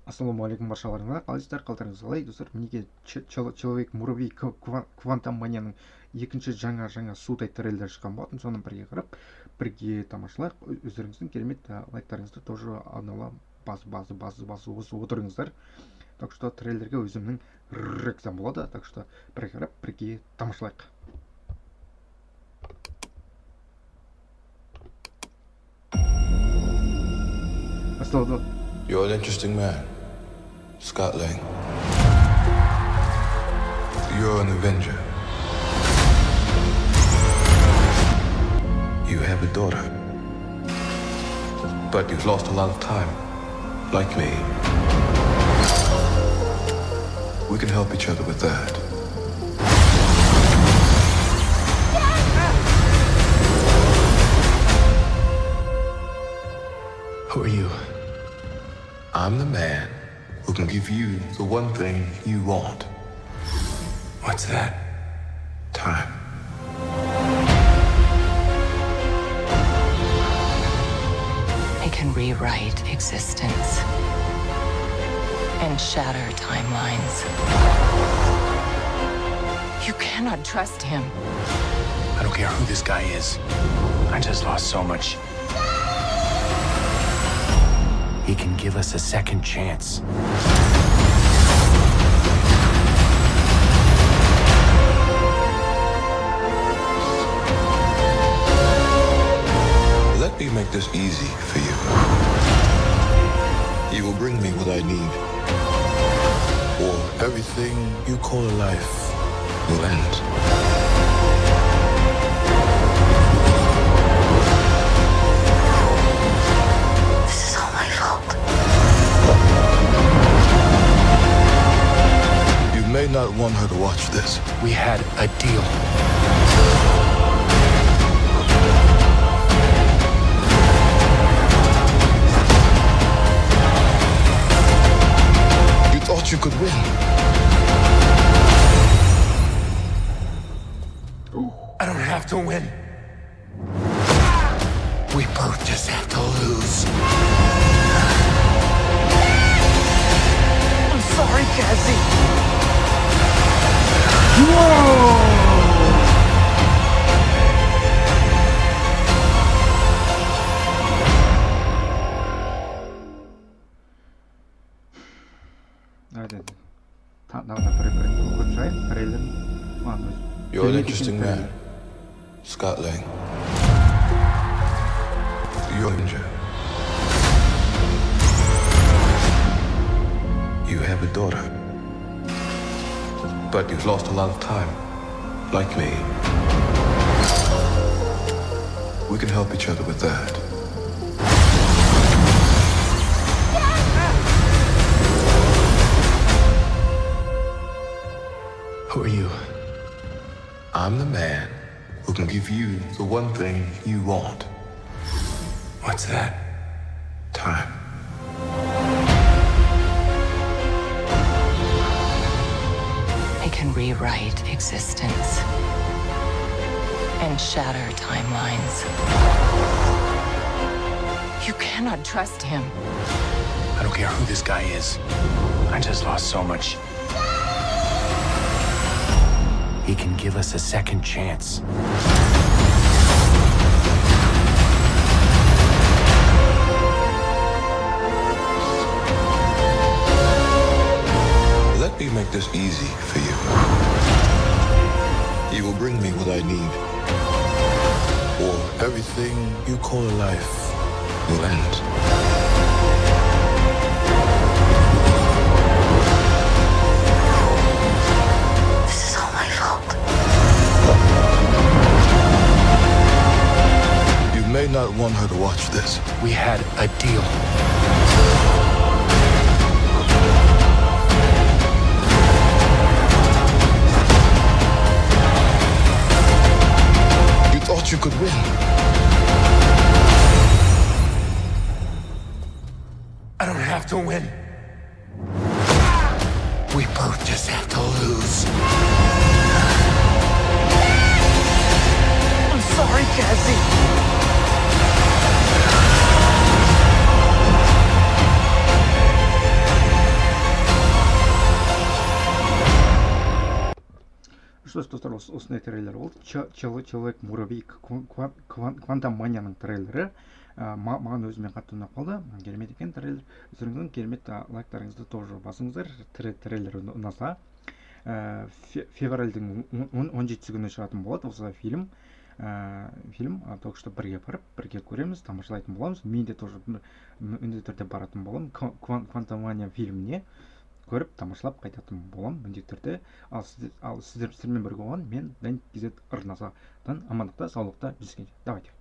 Ассалаумағалейкум баршаларыңа, қалайсыздар, қалдарыңыз қалай достар? Мінеке Человек-Муравей Квантоманияның екінші жаңа судай трейлер шыққан болатын. Соны бірге қарап, бірге тамашалайық. Өздеріңіздің керемет лайктарыңызды тоже анала басып отырыңыздар. Так что трейлерге өзімнің реакциям болады. Так что бірге қарап, бірге тамашалайық. Басталды. You're an interesting man, Scott Lang. You're an Avenger. You have a daughter. But you've lost a lot of time, like me. We can help each other with that. Who are you? I'm the man who can give you the one thing you want. What's that? Time. I can rewrite existence and shatter timelines. You cannot trust him. I don't care who this guy is. I just lost so much. He can give us a second chance. Let me make this easy for you. You will bring me what I need, or everything you call a life will end. You may not want her to watch this. We had a deal. You thought you could win. I don't have to win. We both just have to lose. I'm sorry, Cassie. You're an interesting man, Scott Lang. You're an Avenger. You have a daughter. But you've lost a lot of time, like me. We can help each other with that. Who are you? I'm the man who can give you the one thing you want. What's that? Time. I can rewrite existence and shatter timelines. You cannot trust him. I don't care who this guy is. I just lost so much. He can give us a second chance. Let me make this easy for you. You will bring me what I need, or everything you call a life will end. You may not want her to watch this. We had a deal. You thought you could win. I don't have to win. We both just have to lose. I'm sorry, Cassie. что ж, достар, осындай трейлер болды. Человек-Муравей Квантоманияның трейлері. Маған өзіме қатты ұнап қалды. Керемет екен трейлер. Өздеріңіздің керемет лайктарыңызды тоже басыңыздар. Трейлер ұнаса. Февральдың 17 күні шығатын болады осы фильм. Только что бірге барып, бірге көреміз, тамашалайтын боламыз. Мен де тоже міндетті түрде баратын боламын. Квантомания фильміне көріп, тамашалап қайтатын боламын міндетті түрде. Ал сіздермен бірге болған мен Дән Кезет Ырназадан амандықта, саулықта жүздескенше. Давайте.